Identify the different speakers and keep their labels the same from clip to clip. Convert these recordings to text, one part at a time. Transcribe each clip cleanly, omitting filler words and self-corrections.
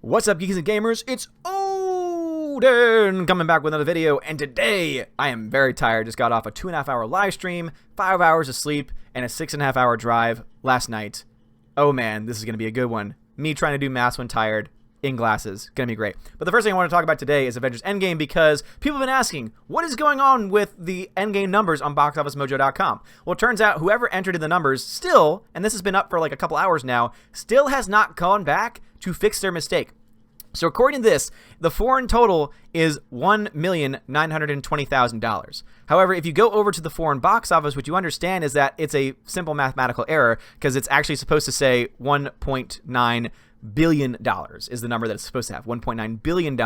Speaker 1: What's up, geeks and gamers? It's Odin coming back with another video, and today I am very tired. Just got off a 2.5 hour live stream, 5 hours of sleep, and a 6.5 hour drive last night. Oh man, this is going to be a good one. Me trying to do math when tired, in glasses. Gonna be great. But the first thing I want to talk about today is Avengers Endgame, because people have been asking, what is going on with the Endgame numbers on boxofficemojo.com? Well, it turns out whoever entered in the numbers still, and this has been up for like a couple hours now, still has not gone back to fix their mistake. So according to this, the foreign total is $1,920,000. However, if you go over to the foreign box office, what you understand is that it's a simple mathematical error, because it's actually supposed to say $1.9 billion is the number that it's supposed to have, $1.9 billion.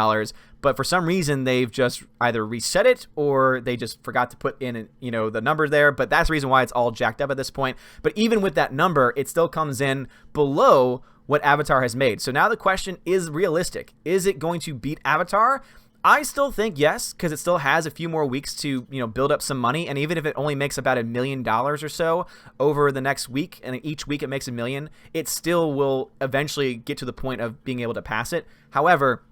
Speaker 1: But for some reason, they've just either reset it or they just forgot to put in, the number there. But that's the reason why it's all jacked up at this point. But even with that number, it still comes in below what Avatar has made. So now the question is realistic. Is it going to beat Avatar? I still think yes, because it still has a few more weeks to, build up some money. And even if it only makes about $1 million or so over the next week, and each week it makes $1 million, it still will eventually get to the point of being able to pass it. However,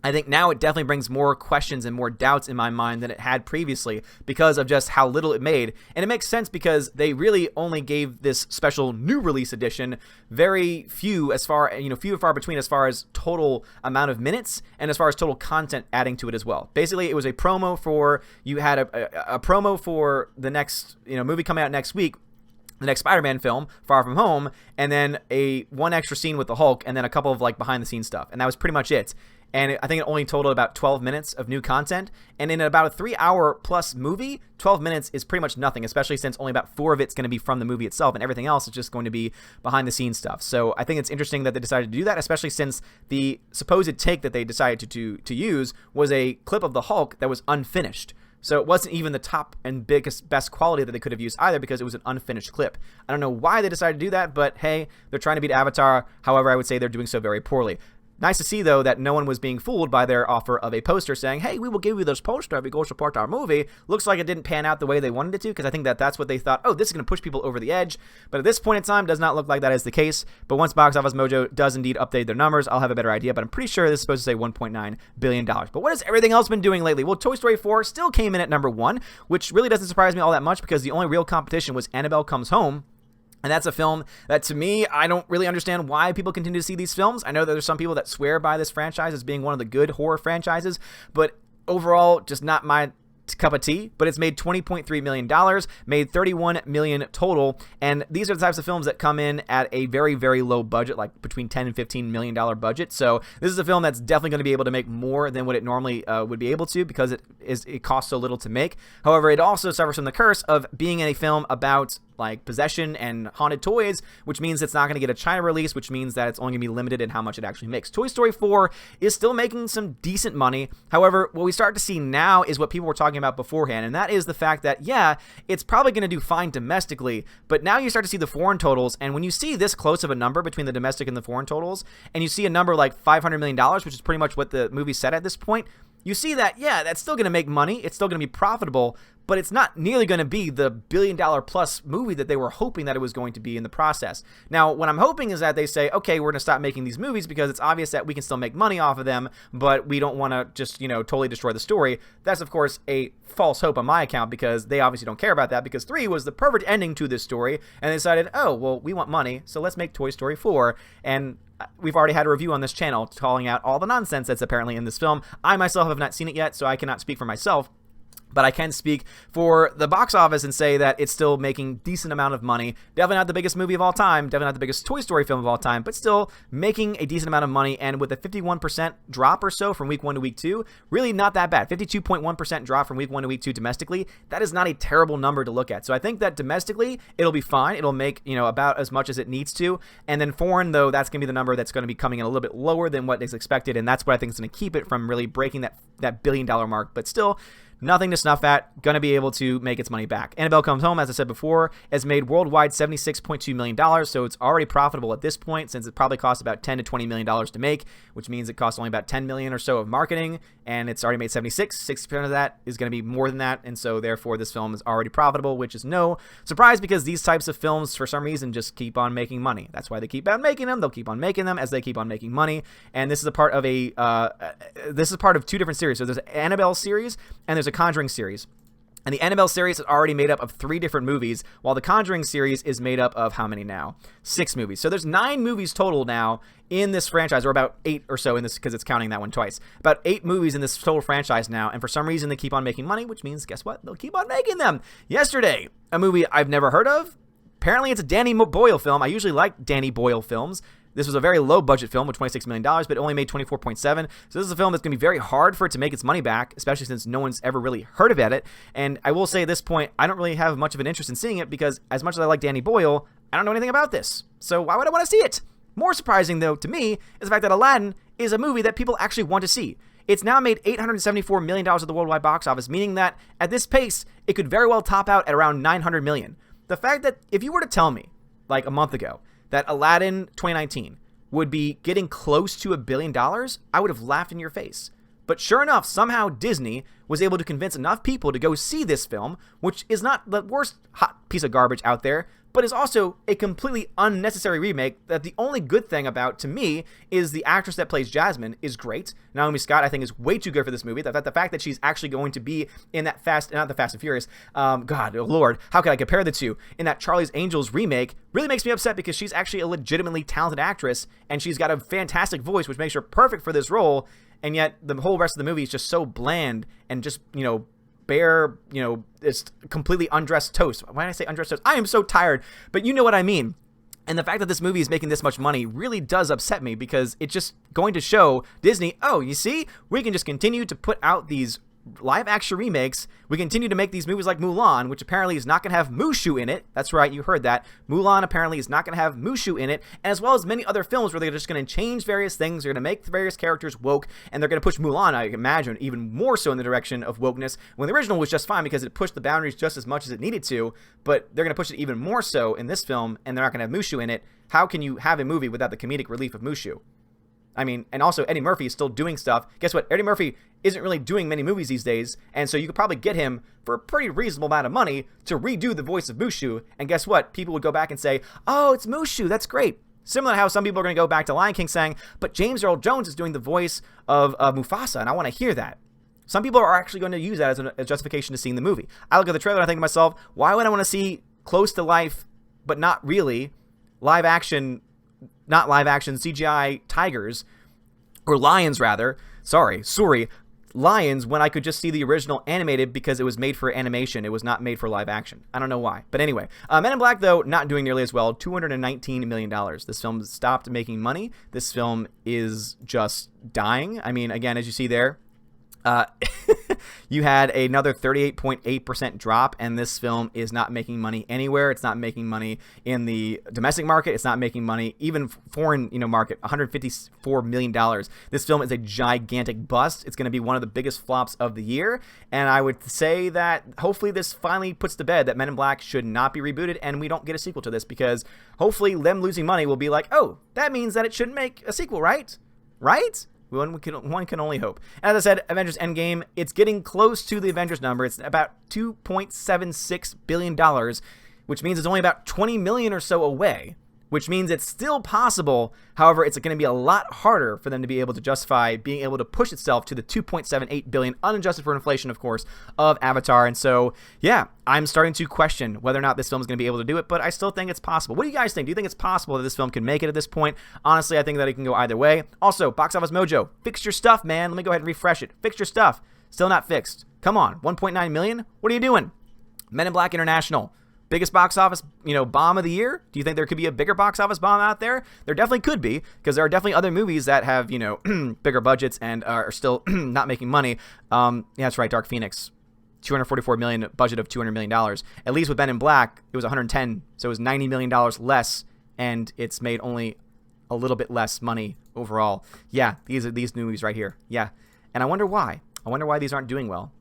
Speaker 1: I think now it definitely brings more questions and more doubts in my mind than it had previously because of just how little it made. And it makes sense because they really only gave this special new release edition very few as far, few and far between as far as total amount of minutes and as far as total content adding to it as well. Basically, it was a promo for, you had a promo for the next, movie coming out next week, the next Spider-Man film, Far From Home, and then one extra scene with the Hulk, and then a couple of behind the scenes stuff. And that was pretty much it. And I think it only totaled about 12 minutes of new content. And in about a 3-hour plus movie, 12 minutes is pretty much nothing, especially since only about 4 of it's going to be from the movie itself, and everything else is just going to be behind the scenes stuff. So I think it's interesting that they decided to do that, especially since the supposed take that they decided to use was a clip of the Hulk that was unfinished. So it wasn't even the top and best quality that they could have used either, because it was an unfinished clip. I don't know why they decided to do that, but hey, they're trying to beat Avatar. However, I would say they're doing so very poorly. Nice to see, though, that no one was being fooled by their offer of a poster saying, hey, we will give you this poster if you go support our movie. Looks like it didn't pan out the way they wanted it to, because I think that's what they thought, oh, this is going to push people over the edge. But at this point in time, does not look like that is the case. But once Box Office Mojo does indeed update their numbers, I'll have a better idea. But I'm pretty sure this is supposed to say $1.9 billion. But what has everything else been doing lately? Well, Toy Story 4 still came in at number 1, which really doesn't surprise me all that much, because the only real competition was Annabelle Comes Home. And that's a film that, to me, I don't really understand why people continue to see these films. I know that there's some people that swear by this franchise as being one of the good horror franchises, but overall, just not my cup of tea. But it's made $20.3 million, made $31 million total, and these are the types of films that come in at a very, very low budget, like between $10 and $15 million budget. So this is a film that's definitely going to be able to make more than what it normally would be able to, because it costs so little to make. However, it also suffers from the curse of being a film about possession and haunted toys, which means it's not going to get a China release, which means that it's only going to be limited in how much it actually makes. Toy Story 4 is still making some decent money. However, what we start to see now is what people were talking about beforehand, and that is the fact that, yeah, it's probably going to do fine domestically, but now you start to see the foreign totals, and when you see this close of a number between the domestic and the foreign totals, and you see a number like $500 million, which is pretty much what the movie said at this point, you see that, yeah, that's still going to make money, it's still going to be profitable, but it's not nearly going to be the $1 billion plus movie that they were hoping that it was going to be in the process. Now, what I'm hoping is that they say, okay, we're going to stop making these movies because it's obvious that we can still make money off of them, but we don't want to just, totally destroy the story. That's, of course, a false hope on my account, because they obviously don't care about that, because 3 was the perfect ending to this story, and they decided, oh, well, we want money, so let's make Toy Story 4, and we've already had a review on this channel calling out all the nonsense that's apparently in this film. I myself have not seen it yet, so I cannot speak for myself. But I can speak for the box office and say that it's still making decent amount of money. Definitely not the biggest movie of all time, definitely not the biggest Toy Story film of all time, but still making a decent amount of money, and with a 51% drop or so from week 1 to week 2, really not that bad. 52.1% drop from week 1 to week 2 domestically. That is not a terrible number to look at. So I think that domestically, it'll be fine. It'll make, about as much as it needs to. And then foreign, though, that's going to be the number that's going to be coming in a little bit lower than what is expected, and that's what I think is going to keep it from really breaking that $1 billion mark. But still, nothing to snuff at, gonna be able to make its money back. Annabelle Comes Home, as I said before, has made worldwide $76.2 million, so it's already profitable at this point, since it probably costs about $10 to $20 million to make, which means it costs only about $10 million or so of marketing, and it's already made 60% of that is going to be more than that, and so therefore this film is already profitable, which is no surprise because these types of films, for some reason, just keep on making money. That's why they keep on making them. They'll keep on making them as they keep on making money, and this is a part of two different series. So there's an Annabelle series and there's a Conjuring series. And the Annabelle series is already made up of 3 different movies, while the Conjuring series is made up of how many now? 6 movies. So there's 9 movies total now in this franchise, or about 8 or so in this, because it's counting that one twice. About 8 movies in this total franchise now, and for some reason they keep on making money, which means, guess what? They'll keep on making them. Yesterday, a movie I've never heard of. Apparently it's a Danny Boyle film. I usually like Danny Boyle films. This was a very low-budget film with $26 million, but it only made $24.7 million. So this is a film that's going to be very hard for it to make its money back, especially since no one's ever really heard about it. And I will say at this point, I don't really have much of an interest in seeing it because as much as I like Danny Boyle, I don't know anything about this. So why would I want to see it? More surprising, though, to me, is the fact that Aladdin is a movie that people actually want to see. It's now made $874 million at the worldwide box office, meaning that at this pace, it could very well top out at around $900 million. The fact that if you were to tell me, like a month ago, that Aladdin 2019 would be getting close to $1 billion, I would have laughed in your face. But sure enough, somehow Disney was able to convince enough people to go see this film, which is not the worst hot piece of garbage out there, but is also a completely unnecessary remake that the only good thing about, to me, is the actress that plays Jasmine is great. Naomi Scott, I think, is way too good for this movie. The fact that she's actually going to be in that not the Fast and Furious, God, oh Lord, how can I compare the two? In that Charlie's Angels remake really makes me upset because she's actually a legitimately talented actress, and she's got a fantastic voice, which makes her perfect for this role, and yet the whole rest of the movie is just so bland and just, bare, it's completely undressed toast. Why did I say undressed toast? I am so tired, but you know what I mean. And the fact that this movie is making this much money really does upset me because it's just going to show Disney, oh, you see, we can just continue to put out these live action remakes. We continue to make these movies like Mulan, which apparently is not going to have Mushu in it. That's right, you heard that. Mulan apparently is not going to have Mushu in it, as well as many other films where they're just going to change various things. They're going to make the various characters woke, and they're going to push Mulan, I imagine, even more so in the direction of wokeness, when the original was just fine because it pushed the boundaries just as much as it needed to, but they're going to push it even more so in this film, and they're not going to have Mushu in it. How can you have a movie without the comedic relief of Mushu? I mean, and also Eddie Murphy is still doing stuff. Guess what? Eddie Murphy isn't really doing many movies these days, and so you could probably get him for a pretty reasonable amount of money to redo the voice of Mushu, and guess what? People would go back and say, oh, it's Mushu, that's great. Similar to how some people are going to go back to Lion King saying, but James Earl Jones is doing the voice of Mufasa, and I want to hear that. Some people are actually going to use that as a justification to seeing the movie. I look at the trailer and I think to myself, why would I want to see close to life, but not really, live action CGI tigers, or lions rather, lions, when I could just see the original animated because it was made for animation. It was not made for live action. I don't know why. But anyway, Men in Black, though, not doing nearly as well. $219 million. This film stopped making money. This film is just dying. I mean, again, as you see there, you had another 38.8% drop, and this film is not making money anywhere. It's not making money in the domestic market. It's not making money even foreign, market. $154 million. This film is a gigantic bust. It's going to be one of the biggest flops of the year, and I would say that hopefully this finally puts to bed that Men in Black should not be rebooted, and we don't get a sequel to this because hopefully them losing money will be like, oh, that means that it shouldn't make a sequel, right? Right? One can only hope. As I said, Avengers Endgame, it's getting close to the Avengers number. It's about $2.76 billion, which means it's only about 20 million or so away, which means it's still possible. However, it's going to be a lot harder for them to be able to justify being able to push itself to the 2.78 billion, unadjusted for inflation, of course, of Avatar. And so, yeah, I'm starting to question whether or not this film is going to be able to do it, but I still think it's possible. What do you guys think? Do you think it's possible that this film can make it at this point? Honestly, I think that it can go either way. Also, Box Office Mojo, fix your stuff, man. Let me go ahead and refresh it. Fix your stuff. Still not fixed. Come on, 1.9 million? What are you doing? Men in Black International. Biggest box office, bomb of the year? Do you think there could be a bigger box office bomb out there? There definitely could be, because there are definitely other movies that have, bigger budgets and are still not making money. Yeah, that's right, Dark Phoenix. $244 million, budget of $200 million. At least with Men in Black, it was 110, so it was $90 million less, and it's made only a little bit less money overall. Yeah, these are these movies right here. Yeah, and I wonder why. I wonder why these aren't doing well.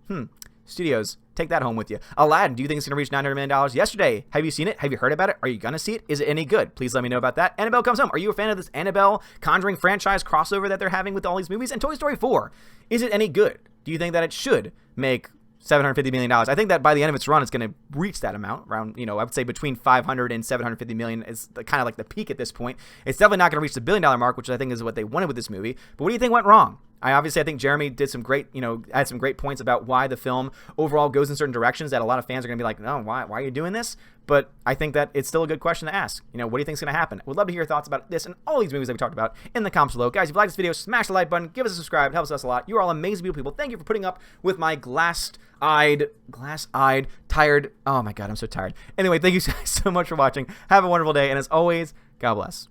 Speaker 1: Studios, take that home with you. Aladdin, do you think it's going to reach $900 million? Yesterday, have you seen it? Have you heard about it? Are you going to see it? Is it any good? Please let me know about that. Annabelle Comes Home. Are you a fan of this Annabelle Conjuring franchise crossover that they're having with all these movies? And Toy Story 4, is it any good? Do you think that it should make $750 million? I think that by the end of its run, it's going to reach that amount. Around, I would say between 500 and 750 million is kind of like the peak at this point. It's definitely not going to reach the $1 billion mark, which I think is what they wanted with this movie. But what do you think went wrong? I think Jeremy did some great, had some great points about why the film overall goes in certain directions that a lot of fans are going to be like, no, why are you doing this? But I think that it's still a good question to ask. What do you think is going to happen? We'd love to hear your thoughts about this and all these movies that we talked about in the comments below. Guys, if you like this video, smash the like button, give us a subscribe. It helps us a lot. You're all amazing, beautiful people. Thank you for putting up with my glass-eyed, tired. Oh my God, I'm so tired. Anyway, thank you guys so much for watching. Have a wonderful day. And as always, God bless.